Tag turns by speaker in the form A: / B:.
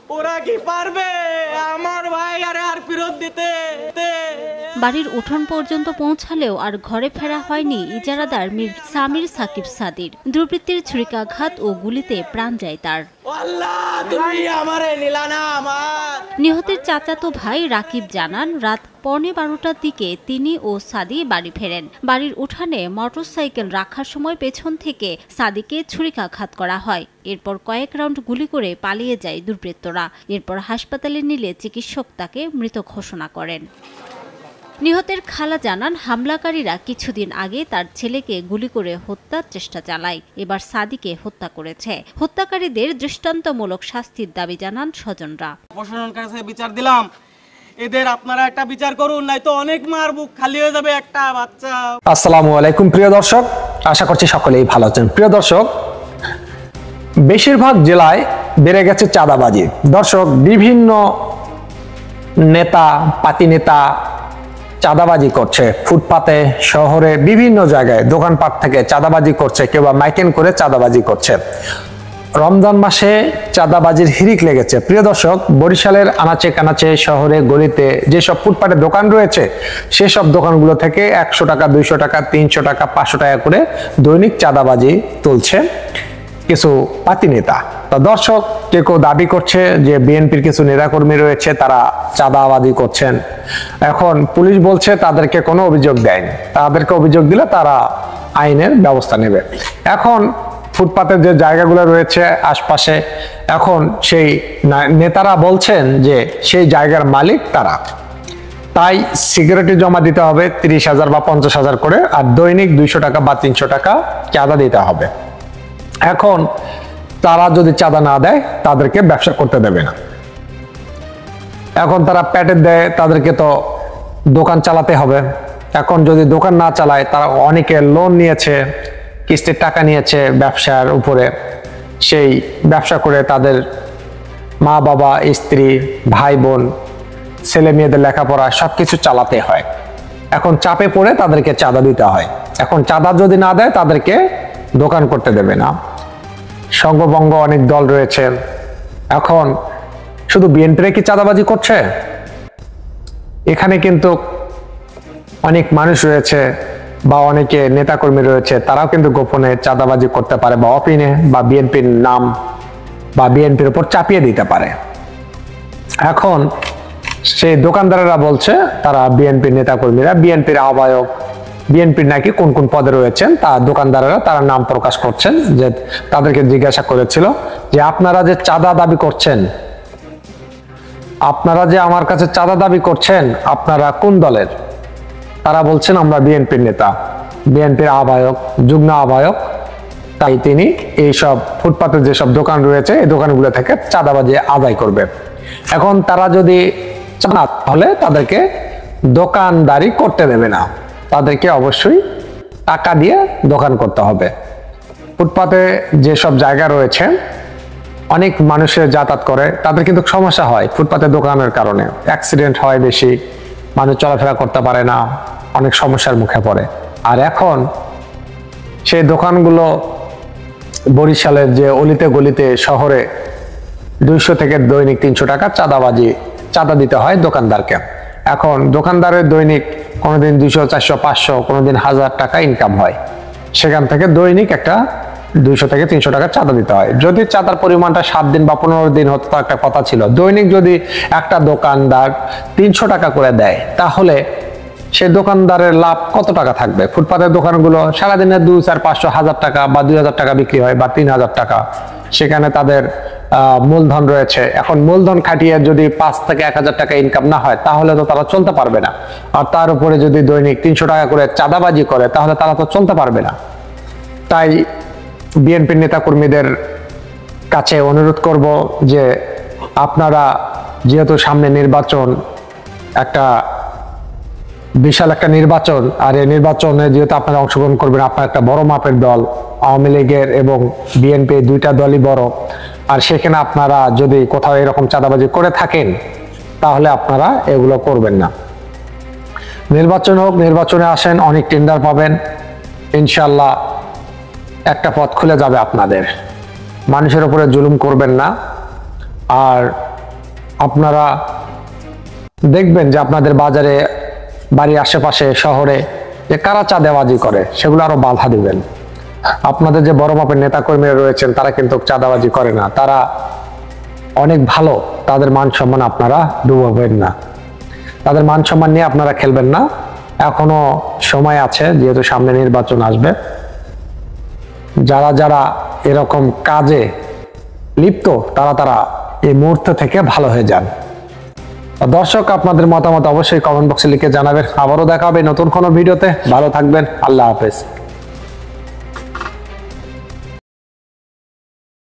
A: ওরা কি পারবে আমার ভাই আর ফেরত দিতে?
B: বাড়ির উঠোন পর্যন্ত পৌঁছালেও আর ঘরে ফেরা হয়নি ইজারাদার মীর সামির সাকিব সাদির। দুর্বৃত্তের ছুরিকাঘাত ও গুলিতে প্রাণ যায় তার। নিহতের চাচাতো ভাই রাকিব জানান, রাত 11:15টার দিকে তিনি ও সাদি বাড়ি ফেরেন। বাড়ির উঠানে মোটরসাইকেল রাখার সময় পেছন থেকে সাদিকে ছুরিকাঘাত করা হয়। এরপর কয়েক রাউন্ড গুলি করে পালিয়ে যায় দুর্বৃত্তরা। এরপর হাসপাতালে নিলে চিকিৎসক তাকে মৃত ঘোষণা করেন। নিহতের খালা জানান, হামলাকারীরা কিছুদিন আগে তার ছেলেকে গুলি করে হত্যার চেষ্টা চালায়। এবার সাদিকে হত্যা করেছে। হত্যাকারীদের দৃষ্টান্তমূলক শাস্তির দাবি জানান স্বজনরা।
A: প্রশাসনের কাছে বিচার দিলাম, এদের আপনারা একটা বিচার করুন, নয়তো অনেক মার বুক খালি হয়ে যাবে একটা বাচ্চা।
C: আসসালামু আলাইকুম প্রিয় দর্শক, আশা করছি সকলেই ভালো আছেন। প্রিয় দর্শক, বেশিরভাগ জেলায় বেড়ে গেছে চাঁদাবাজি। দর্শক, বিভিন্ন নেতা পাতি নেতা চাঁদাবাজি করছে। ফুটপাতে, শহরে, বিভিন্ন জায়গায় দোকানপাট থেকে চাঁদাবাজি করছে, কেউ বা মাইকেন করে চাঁদাবাজি করছে। রমজান মাসে চাঁদাবাজির হিড়িক লেগেছে। প্রিয় দর্শক, বরিশালের আনাচে কানাচে, শহরে গলিতে যেসব ফুটপাতে দোকান রয়েছে, সেসব দোকানগুলো থেকে 100 টাকা, 200 টাকা, 300 টাকা, 500 টাকা করে দৈনিক চাঁদাবাজি তুলছে কিছু পাতি নেতা। তো দর্শক, কেউ দাবি করছে যে বিএনপির কিছু নেতাকর্মী রয়েছে, তারা চাঁদাবাজি করছেন। এখন পুলিশ বলছে তাদেরকে কোনো অভিযোগ দেয়নি, তাদেরকে অভিযোগ দিলে তারা আইনের ব্যবস্থা নেবে। এখন ফুটপাতের যে জায়গাগুলো রয়েছে আশপাশে, এখন সেই নেতারা বলছেন যে সেই জায়গার মালিক তারা, তাই সিকিউরিটি জমা দিতে হবে 30,000 বা 50,000 করে, আর দৈনিক 200 টাকা বা 300 টাকা চাঁদা দিতে হবে। এখন তারা যদি চাঁদা না দেয়, তাদেরকে ব্যবসা করতে দেবে না। এখন তারা প্যাটের দেয়, তাদেরকে তো দোকান চালাতে হবে। এখন যদি দোকান না চালায়, তারা অনেকে লোন নিয়েছে, কিস্তির টাকা নিয়েছে ব্যবসার উপরে, সেই ব্যবসা করে তাদের মা বাবা, স্ত্রী, ভাই বোন, ছেলে মেয়েদের লেখাপড়া সবকিছু চালাতে হয়। এখন চাপে পড়ে তাদেরকে চাঁদা দিতে হয়। এখন চাঁদা যদি না দেয়, তাদেরকে দোকান করতে দেবে না। সংঘবঙ্গ অনেক দল রয়েছে। এখন শুধু বিএনপির কি চাঁদাবাজি করছে? এখানে কিন্তু অনেক মানুষ রয়েছে বা অনেকে নেতাকর্মী রয়েছে, তারাও কিন্তু গোপনে চাঁদাবাজি করতে পারে, বা অপিনে বা বিএনপির নাম বা বিএনপির উপর চাপিয়ে দিতে পারে। এখন সেই দোকানদারেরা বলছে তারা বিএনপির নেতাকর্মীরা, বিএনপির আহ্বায়ক, বিএনপির নাকি কোন কোন পদে রয়েছেন, তা দোকানদারেরা তারা নাম প্রকাশ করছেন। যে তাদেরকে জিজ্ঞাসা করেছিল যে আপনারা যে চাঁদা দাবি করছেন, আপনারা যে আমার কাছে চাঁদা দাবি করছেন, আপনারা কোন দলের? তারা বলছেন আমরা বিএনপির নেতা, বিএনপির আহ্বায়ক, যুগ্ম আহ্বায়ক। তাই তিনি এইসব ফুটপাতে যেসব দোকান রয়েছে, এই দোকানগুলো থেকে চাঁদাবাজি আদায় করবে। এখন তারা যদি চান, তাহলে তাদেরকে দোকানদারি করতে দেবে না, তাদেরকে অবশ্যই টাকা দিয়ে দোকান করতে হবে। ফুটপাতে যেসব জায়গা রয়েছে, অনেক মানুষের যাতায়াত করে, তাদের কিন্তু সমস্যা হয় ফুটপাতে দোকানের কারণে। অ্যাক্সিডেন্ট হয় বেশি, মানুষ চলাফেরা করতে পারে না, অনেক সমস্যার মুখে পড়ে। আর এখন সেই দোকানগুলো বরিশালের যে অলিতে গলিতে, শহরে 200 থেকে দৈনিক 300 টাকা চাঁদা দিতে হয় দোকানদারকে। এখন দোকানদারের দৈনিক কোনোদিন 200, 400, 500, কোনোদিন 1000 টাকা ইনকাম হয়। সেখান থেকে দৈনিক একটা 200 থেকে 300 টাকা চাঁদা দিতে হয়। যদি চাঁদার পরিমাণটা 7 দিন বা 15 দিন হতো, তো একটা কথা ছিল। দৈনিক যদি একটা দোকানদার 300 টাকা করে দেয়, তাহলে সে দোকানদারের লাভ কত টাকা থাকবে? ফুটপাতের দোকানগুলো সারাদিনে 2, 4, 500, 1000 টাকা বা 2000 টাকা বিক্রি হয়, বা 3000 টাকা। সেখানে তাদের মূলধন রয়েছে। এখন মূলধন খাটিয়ে যদি 5 থেকে 1000 টাকা ইনকাম না হয়, তাহলে তো তারা চলতে পারবে না। আর তার উপরে যদি দৈনিক 300 টাকা করে চাঁদাবাজি করে, তাহলে তারা তো চলতে পারবে না। তাই বিএনপির নেতাকর্মীদের কাছে অনুরোধ করব যে আপনারা, যেহেতু সামনে নির্বাচন, একটা বিশাল একটা নির্বাচন, আর এই নির্বাচনে যেহেতু আপনারা অংশগ্রহণ করবেন, আপনার একটা বড় মাপের দল, আওয়ামী লীগের এবং বিএনপি দুইটা দলই বড়, আর সেখানে আপনারা যদি কোথাও এরকম চাঁদাবাজি করে থাকেন, তাহলে আপনারা এগুলো করবেন না। নির্বাচন হোক, নির্বাচনে আসেন, অনেক টেন্ডার পাবেন, ইনশাল্লাহ একটা পথ খুলে যাবে আপনাদের। মানুষের উপরে জুলুম করবেন না। আর আপনারা দেখবেন যে আপনাদের বাজারে, বাড়ির আশেপাশে, শহরে যে কারা চাঁদাবাজি করে সেগুলো আরো বাধা দিবেন। আপনাদের যে বড় মাপের নেতাকর্মীরা রয়েছেন তারা কিন্তু চাঁদাবাজি করে না, তারা অনেক ভালো, তাদের মান সম্মান আপনারা ডুবাবেন না, তাদের মান সম্মান নিয়ে আপনারা খেলবেন না। এখনো সময় আছে, যেহেতু সামনে নির্বাচন আসবে। যারা যারা এরকম কাজে লিপ্ত তারা এই মুহূর্ত থেকে ভালো হয়ে যান। দর্শক, আপনাদের মতামত অবশ্যই কমেন্ট বক্সে লিখে জানাবেন। আবারও দেখা হবে নতুন কোনো ভিডিওতে। ভালো থাকবেন। আল্লাহ হাফেজ।